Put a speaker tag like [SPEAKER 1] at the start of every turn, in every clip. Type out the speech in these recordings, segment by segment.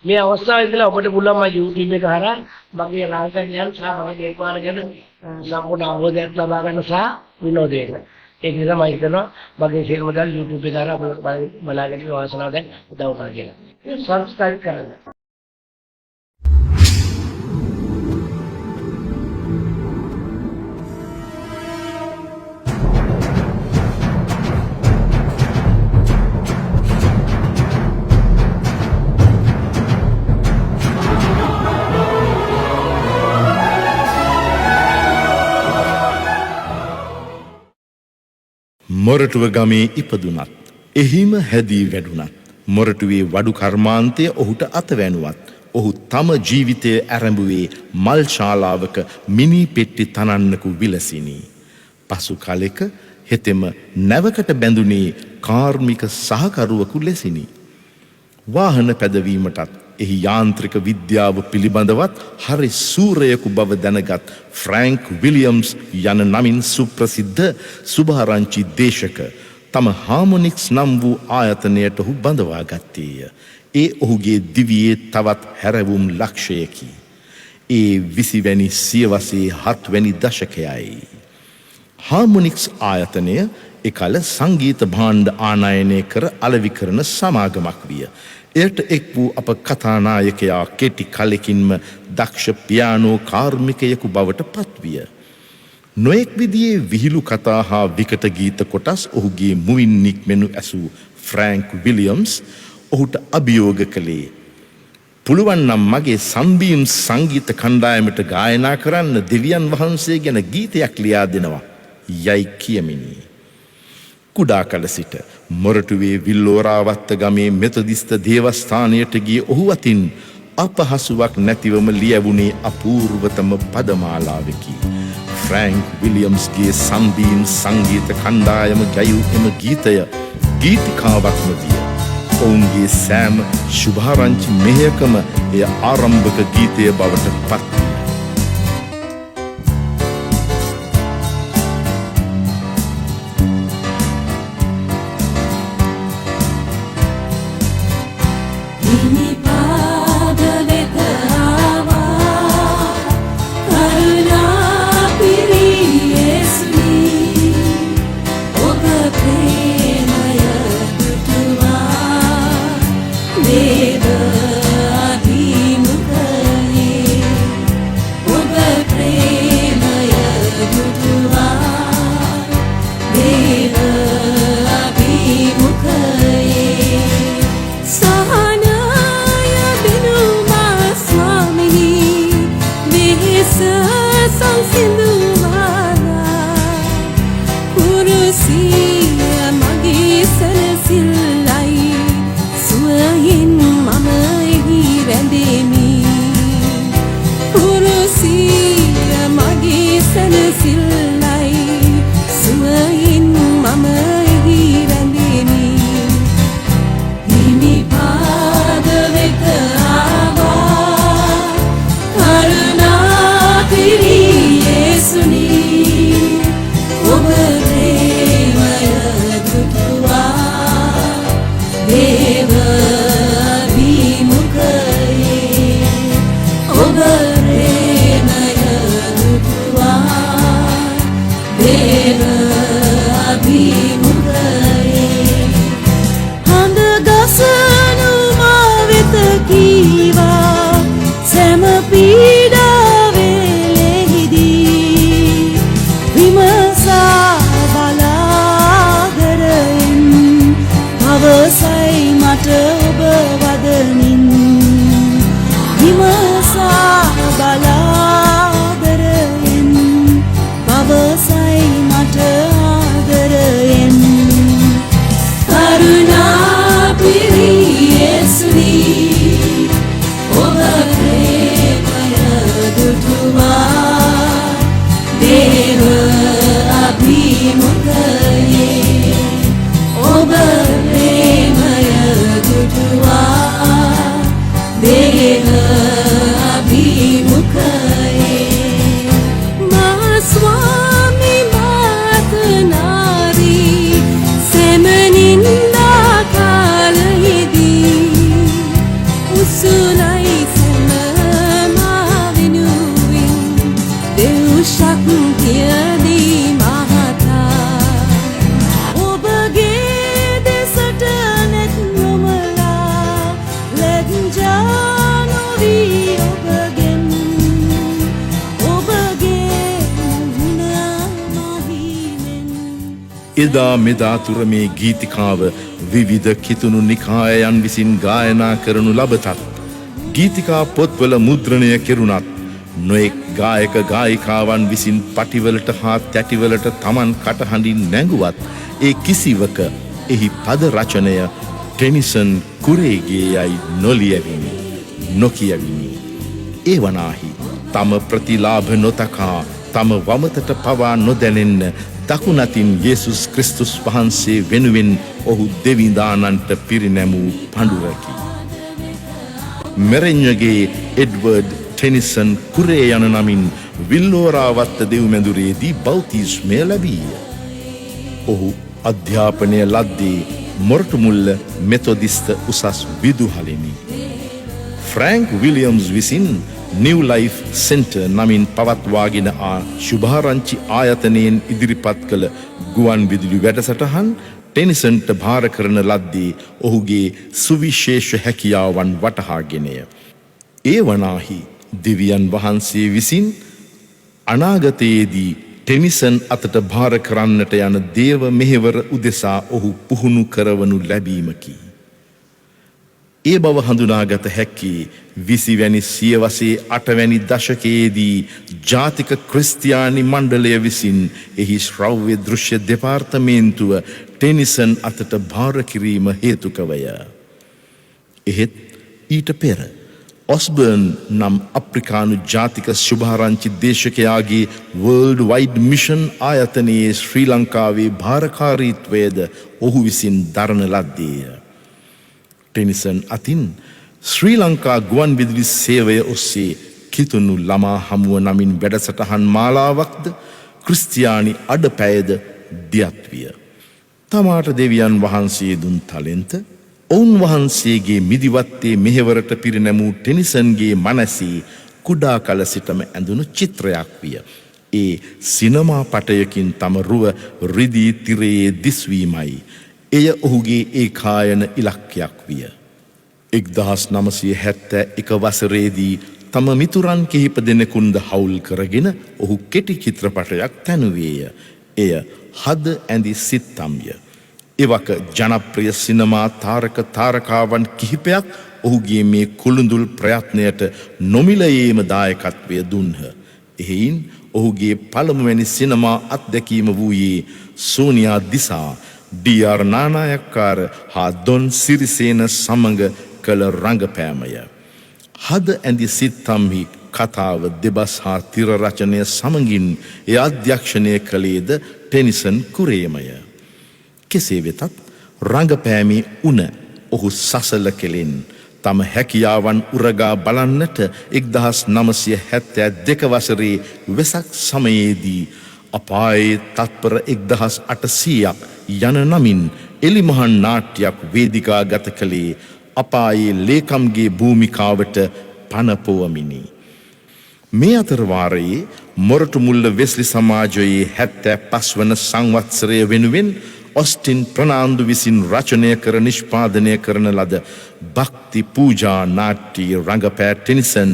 [SPEAKER 1] මේ අවස්ථාවේදී ඔබට පුළුවන් මම YouTube එක හරහා මගේ රාජකාරියන් සහ මගේ දේශපාලන ගැන සම්පූර්ණ අවබෝධයක් ලබා ගන්න සහ විනෝද වෙන්න. ඒක නිසා මම හිතනවා මගේ සියලුම දල් YouTube එක හරහා බලාගෙන වාසනාව දැන් උදව් කරනවා කියලා. සබ්ස්ක්‍රයිබ් කරන්න.
[SPEAKER 2] මොරටුව ගමේ ඉපදුනත් එහිම හැදී වැඩුණත් මොරටුවේ වඩු කර්මාන්තය ඔහුට අතවැනුවත් ඔහු තම ජීවිතය ඇරඹුවේ මල් ශාලාවක මිනි පෙට්ටි තනන්නකු විලසිනි. පසු කලෙක හෙතෙම නැවකට බැඳුනේ කාර්මික සහකරුවකු ලෙසිනි. වාහන පැදවීමටත් එහි යාන්ත්‍රික විද්‍යාව පිළිබඳවත් හරි සූරයකු බව දැනගත් ෆ්‍රැන්ක් විලියම්ස් යන නමින් සුප්‍රසිද්ධ සුභාරංචි දේශක තම හාමොනික්ස් නම් වූ ආයතනයට ඔහු බඳවා ගත්තේය. ඒ ඔහුගේ දිවියේ තවත් හැරවුම් ලක්ෂයකි. ඒ 20 වැනි සියවසේ 7 වැනි දශකයයි. හාමොනික්ස් ආයතනය එකල සංගීත භාණ්ඩ ආනයනය කර අලෙවි කරන සමාගමක් විය. එයට එක් වූ අප කතානායකයා කෙටි කලෙකින්ම දක්ෂ පියානෝ කාර්මිකයෙකු බවට පත්විය. නොයෙක් විදියේ විහිළු කතා හා විකට ගීත කොටස් ඔහුගේ මුවින් නික්මෙනු ඇසූ ෆ්‍රැන්ක් විලියම්ස් ඔහුට අභියෝග කළේ. පුළුවන් නම් මගේ සම්බීම් සංගීත කණ්ඩායමට ගායනා කරන්න දෙවියන් වහන්සේ ගැන ගීතයක් ලියා දෙනවා යයි කියමිනි. කුඩා කල සිට මොරටුවේ විල්ලෝරාවත්ත ගමේ මෙතොදිස්ත දේවස්ථානයට ගිය ඔහු අතින් අපහසුවක් නැතිවම ලියවුණේ අපූර්වතම පදමාලාවකි. ෆ්‍රැන්ක් විලියම්ස්ගේ සම්බීම් සංගීත කණ්ඩායම ගැයූ එම ගීතය ගීතිකාවක්ම විය. ඔවුන්ගේ සෑම ශුභාරංචි මෙහෙයකම එය ආරම්භක ගීතය බවට පත් විය.
[SPEAKER 3] Su දුනයි සැම මා වෙනුවෙන් දෙව් ශක්තිය දී මහතා ඔබගේ දෙසට නැත් නොමලා ලැජ්ජා නොවී ඔබගෙන් ඔබගේ මුහුණ මහිමෙන්
[SPEAKER 2] එදා මෙදා තුර මේ ගීතිකාව විවිධ කිතුණු නිකායයන් විසින් ගායනා කරනු ලබතත් ගීතිකා පොත්වල මුද්‍රණය කෙරුණත් නොඑක් ගායක ගායිකාවන් විසින් පටිවලට හා තැටිවලට තමන් කටහඬින් නැඟුවත් ඒ කිසිවක එහි පද රචනය ටෙනිසන් කුරේගේ යයි නොලියවිනි නොකියවිනි. ඒ වනාහි තම ප්‍රතිලාභ නොතකා තම වමතට පවා නොදැනෙන්න දකුණතින් යේසුස් ක්‍රිස්තුස් වහන්සේ වෙනුවෙන් ඔහු දෙවිඳානන්ට පිරිනැමූ පඬුරකි. මෙරෙඤ්ඤගේ එඩ්වර්ඩ් ටෙනිසන් කුරේ යන නමින් විල්ලෝරාවත්ත දෙව්මැදුරේදී බෞතිස්මය ලැබීය. ඔහු අධ්‍යාපනය ලද්දේ මොරටුමුල්ල මෙතොදිස්ත උසස් විදුහලෙනි. ෆ්‍රැන්ක් විලියම්ස් විසින් නිව් ලයිෆ් සෙන්ටර් නමින් පවත්වාගෙන ශුභාරංචි ආයතනයෙන් ඉදිරිපත් කළ ගුවන් විදුලි වැඩසටහන් ටෙනිසන්ට භාර කරන ලද්දේ ඔහුගේ සුවිශේෂ හැකියාවන් වටහාගෙනය. ඒ වනාහි දෙවියන් වහන්සේ විසින් අනාගතයේදී ටෙනිසන් අතට භාර කරන්නට යන දේව මෙහෙවර උදෙසා ඔහු පුහුණු කරවනු ලැබීමකි. ඒ බව හඳුනාගත හැක්කේ 20 වැනි සියවසේ 8 වැනි දශකයේදී ජාතික ක්‍රිස්තියානි මණ්ඩලය විසින් එහි ශ්‍රව්‍ය දෘශ්‍ය දෙපාර්තමේන්තුව ටෙනිසන් අතට භාර කිරීම හේතුකවය. එහෙත් ඊට පෙර ඔස්බර්න් නම් අප්‍රිකානු ජාතික ශුභාරංචි දේශකයාගේ වර්ල්ඩ් වයිඩ් මිෂන් ආයතනයේ ශ්‍රී ලංකාවේ භාරකාරීත්වයද ඔහු විසින් දරන ලද්දේය. ටෙනිසන් අතින් ශ්‍රී ලංකා ගුවන් විදුලි සේවය ඔස්සේ කිතුණු ළමා හමුව නමින් වැඩසටහන් මාලාවක්ද ක්‍රිස්තියානි අඩපැයද දියත්විය. තමාට දෙවියන් වහන්සේ දුන් ටැලන්ත ඔවුන් වහන්සේගේ මිදිවත්තේ මෙහෙවරට පිරිනැමූ ටෙනිසන්ගේ මනසේ කුඩා කල සිටම ඇඳුණු චිත්‍රයක් විය. ඒ සිනමා පටයකින් තම රුව රිදී තිරයේ දිස්වීමයි. එය ඔහුගේ ඒකායන ඉලක්කයක් විය. 1971 වසරේදී තම මිතුරන් කිහිප දෙනෙකුන්ද හවුල් කරගෙන ඔහු කෙටි චිත්‍රපටයක් තැනුවේය. එය හද ඇඳි සිත්තම්ය. එවක ජනප්‍රිය සිනමා තාරක තාරකාවන් කිහිපයක් ඔහුගේ මේ කුළුඳුල් ප්‍රයත්නයට නොමිලයේම දායකත්වය දුන්හ. එහෙයින් ඔහුගේ පළමුවැනි සිනමා අත්දැකීම වූයේ සෝනියා දිසා ඩී.ආර්. නානායක්කාර හා දොන් සිරිසේන සමඟ කළ රංගපෑමය. හද ඇඳි සිත්තම්හි කතාව දෙබස් හා තිර රචනය සමගින් එය අධ්‍යක්ෂණය කළේද ටෙනිසන් කුරේමය. කෙසේ වෙතත් රංගපෑමේ උන ඔහු සසල කෙලෙන් තම හැකියාවන් උරගා බලන්නට 1972 වසරේ වෙසක් සමයේදී අපායේ තත්පර 1800ක් යන නමින් එලිමහන් නාට්‍යයක් වේදිකාගත කළේ අපායේ ලේකම්ගේ භූමිකාවට පනපුවමිනි. මේ අතර වාරයේ මොරටුමුල්ල වෙස්ලි සමාජයේ 75 වන සංවත්සරය වෙනුවෙන් ඔස්ටින් ප්‍රනාන්දු විසින් රචනය කර නිෂ්පාදනය කරන ලද භක්ති පූජා නාට්‍ය රංගපෑ ටෙනිසන්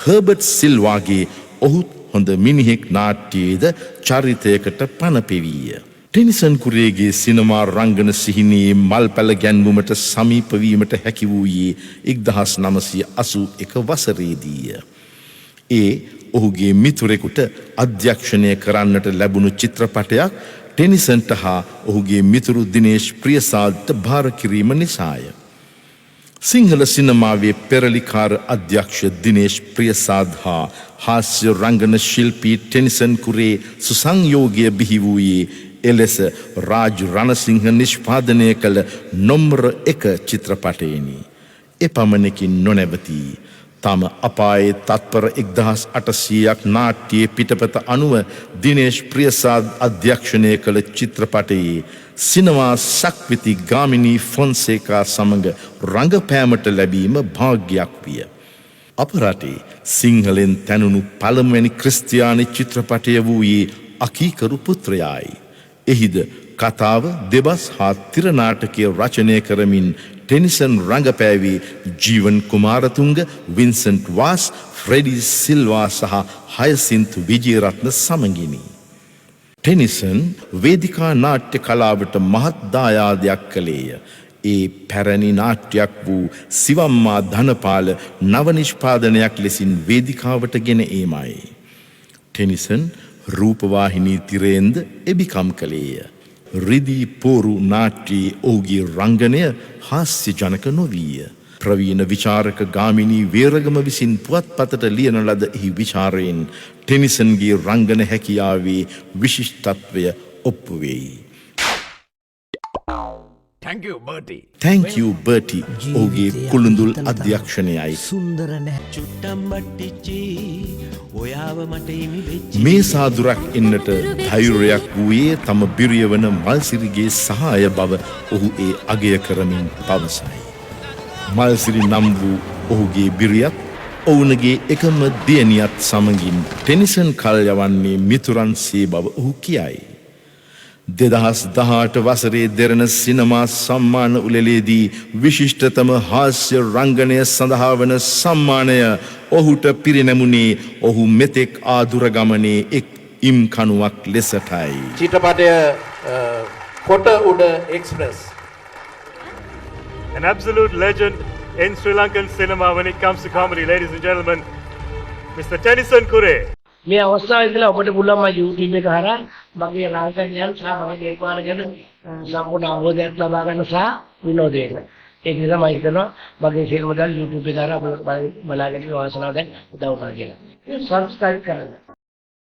[SPEAKER 2] හර්බර්ට් සිල්වාගේ ඔහුත් හොඳ මිනිහෙක් නාට්‍යයේද චරිතයකට පනපෙවීය. ටෙනිසන් කුරේගේ සිනමා රංගන සිහිනයේ මල්පැල ගැන්වුමට සමීපවීමට හැකි වූයේ 1981 වසරේදීය. ඒ ඔහුගේ මිතුරෙකුට අධ්‍යක්ෂණය කරන්නට ලැබුණු චිත්‍රපටයක් ටෙනිසන්ට හා ඔහුගේ මිතුරු දිනේෂ් ප්‍රියසාද්ට භාර කිරීම නිසාය. සිංහල සිනමාවේ පෙරලිකාර අධ්‍යක්ෂ දිනේෂ් ප්‍රියසාද් හා හාස්‍ය රංගන ශිල්පී ටෙනිසන් කුරේ සුසංයෝගය බිහි වූයේ එලෙස රාජ් රණසිංහ නිෂ්පාදනය කළ නොම්බර 1 චිත්‍රපටයෙනි. එපමණකින් නොනැවතී තම අපායේ තත්පර 1800ක් නාට්‍යයේ පිටපත අනුව දිනේෂ් ප්‍රියසාද් අධ්‍යක්ෂණය කළ චිත්‍රපටයේ සිනමා සක්විති ගාමිණී ෆොන්සේකා සමඟ රඟපෑමට ලැබීම භාග්‍යයක් විය. අප රටේ සිංහලෙන් තැනුණු පළමුවැනි ක්‍රිස්තියානි චිත්‍රපටය වූයේ අකීකරු පුත්‍රයායි. එහිද කතාව දෙබස් හා තිරනාටකය රචනය කරමින් ටෙනිසන් රඟපෑවේ ජීවන් කුමාරතුංග, වින්සන්ට් වාස්, ෆ්‍රෙඩි සිල්වා සහ හයසින්ත් විජේරත්න සමගිනි. ටෙනිසන් වේදිකා නාට්‍ය කලාවට මහත් දායාදයක් කළේය. ඒ පැරණි නාට්‍යයක් වූ සිවම්මා ධනපාල නව නිෂ්පාදනයක් ලෙසින් වේදිකාවට ගෙන ඒමයි. ටෙනිසන් රූපවාහිනී තිරයෙන්ද එබිකම් කළේය. රිදී පෝරු නාට්‍යයේ ඔහුගේ රංගනය හාස්‍ය ජනක නොවීය. ප්‍රවීණ විචාරක ගාමිණී වේරගම විසින් පුවත්පතට ලියන ලද එහි විචාරයෙන් ටෙනිසන්ගේ රංගන හැකියාවේ විශිෂ්ටත්වය ඔප්පු වෙයි.
[SPEAKER 4] Thank you, Bertie.
[SPEAKER 2] Thank you Bertie. ඔහුගේ කුළුඳුල් අධ්‍යක්ෂණයයි.
[SPEAKER 5] සුන්දර නැහැ චුට්ටම්බට්ටිච්චි ඔයාව මට හිමි වෙච්චි
[SPEAKER 2] මේ සාදුරක් එන්නට ධෛර්යයක් වූයේ තම බිරිය වන මල්සිරිගේ සහාය බව ඔහු ඒ අගය කරමින් පවසයි. මල්සිරි නම් වූ ඔහුගේ බිරියත් ඔවුනගේ එකම දියණියත් සමගින් ටෙනිසන් කල් යවන්නේ මිතුරන් සේ බව ඔහු කියයි. 2018 වසරේ දෙරණ සිනමා සම්මාන උළෙලේදී විශිෂ්ටතම හාස්‍ය රංගනය සඳහා වන සම්මානය ඔහුට පිරිනැමුණේ ඔහු මෙතෙක් ආදුර ගමනේ එක් ඉම්කණුවක් ලෙසටයි.
[SPEAKER 6] චිත්‍රපටය කොට උඩ express.
[SPEAKER 7] An absolute legend in Sri Lankan cinema when it comes to comedy, ladies and gentlemen, Mr. Tennyson Kure.
[SPEAKER 1] මේ අවස්ථාවේ ඉඳලා ඔබට පුළුවන් මගේ YouTube එක හරහා මගේ රාජකාරියන් සහ මගේ දේශපාලන ගැන සම්පූර්ණ අවබෝධයක් ලබා ගන්න සහ විනෝද වෙන්න. ඒක නිසා මම හිතනවා මගේ සියලුම දල් YouTube එක හරහා බලාගෙන වාසනාව දැන් උදව් කරනවා කියලා. සබ්ස්ක්‍රයිබ් කරන්න.